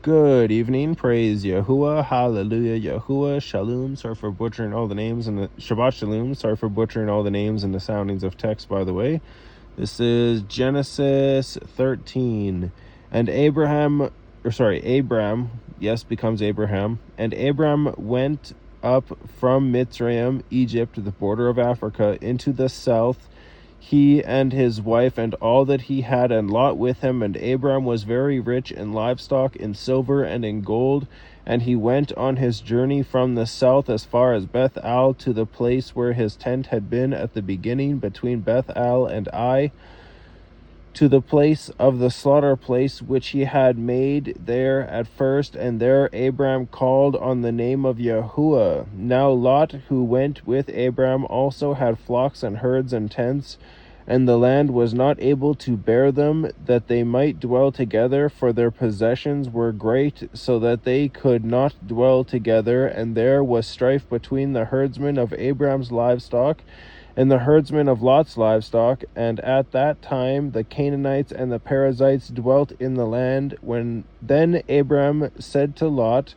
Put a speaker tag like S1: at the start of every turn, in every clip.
S1: Good evening, praise Yahuwah, hallelujah, Yahuwah, Shalom, sorry for butchering all the names, and Shabbat Shalum, sorry for butchering all the names and the soundings of text, by the way. This is Genesis 13, and Abram, yes, becomes Abraham, and Abram went up from Mitzrayim, Egypt, the border of Africa, into the south, he and his wife and all that he had, and Lot with him. And Abram was very rich in livestock, in silver, and in gold. And he went on his journey from the south as far as Beth-el, to the place where his tent had been at the beginning, between Beth-el and Ai, to the place of the slaughter place which he had made there at first. And there Abram called on the name of Yahuwah. Now Lot, who went with Abram, also had flocks and herds and tents, and the land was not able to bear them, that they might dwell together, for their possessions were great, so that they could not dwell together. And there was strife between the herdsmen of Abram's livestock and the herdsmen of Lot's livestock. And at that time the Canaanites and the Perizzites dwelt in the land. Then Abram said to Lot,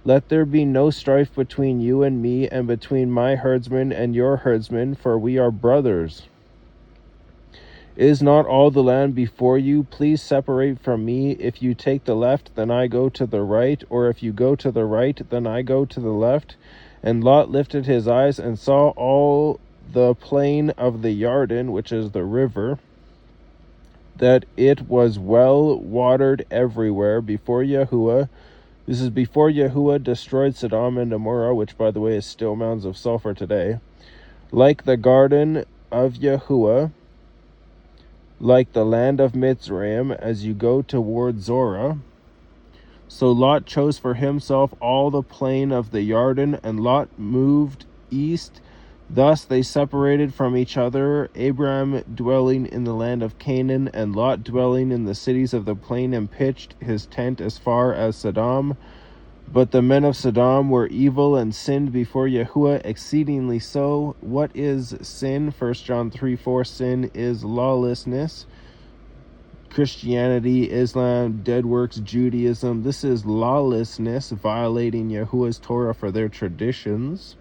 S1: let there be no strife between you and me, and between my herdsmen and your herdsmen, for we are brothers. Is not all the land before you? Please separate from me. If you take the left, then I go to the right, or if you go to the right, then I go to the left. And Lot lifted his eyes and saw all the plain of the Yarden, which is the river, that it was well watered everywhere before Yahuwah. This is before Yahuwah destroyed Sodom and Gomorrah, which, by the way, is still mounds of sulfur today. Like the garden of Yahuwah, like the land of Mitzrayim, as you go toward Zorah. So Lot chose for himself all the plain of the Yarden, and Lot moved east. Thus they separated from each other, Abram dwelling in the land of Canaan, and Lot dwelling in the cities of the plain, and pitched his tent as far as Sodom. But the men of Sodom were evil and sinned before Yahuwah exceedingly so. What is sin? 1 John 3:4. Sin is lawlessness. Christianity, Islam, dead works, Judaism. This is lawlessness, violating Yahuwah's Torah for their traditions.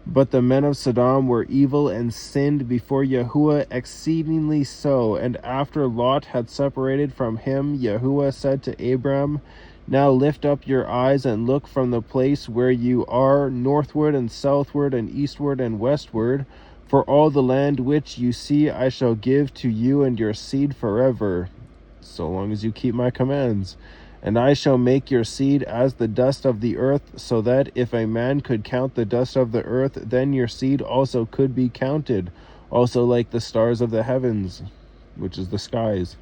S1: But the men of Sodom were evil and sinned before Yahuwah exceedingly so. And after Lot had separated from him, Yahuwah said to Abram, now lift up your eyes and look from the place where you are, northward and southward and eastward and westward. For all the land which you see I shall give to you and your seed forever, so long as you keep my commands. And I shall make your seed as the dust of the earth, so that if a man could count the dust of the earth, then your seed also could be counted, also like the stars of the heavens, which is the skies.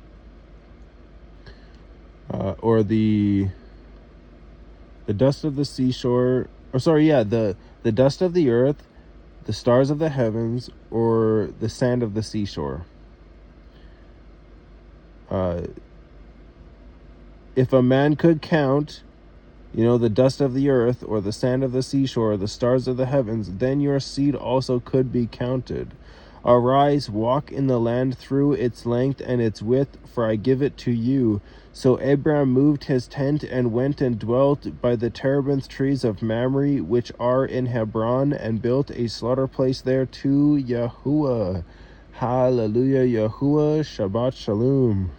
S1: Or the dust of the seashore, the dust of the earth, the stars of the heavens, or the sand of the seashore. If a man could count, the dust of the earth, or the sand of the seashore, or the stars of the heavens, then your seed also could be counted. Arise, walk in the land through its length and its width, for I give it to you. So Abram moved his tent and went and dwelt by the terebinth trees of Mamre, which are in Hebron, and built a slaughter place there to Yahuwah. Hallelujah, Yahuwah, Shabbat Shalom.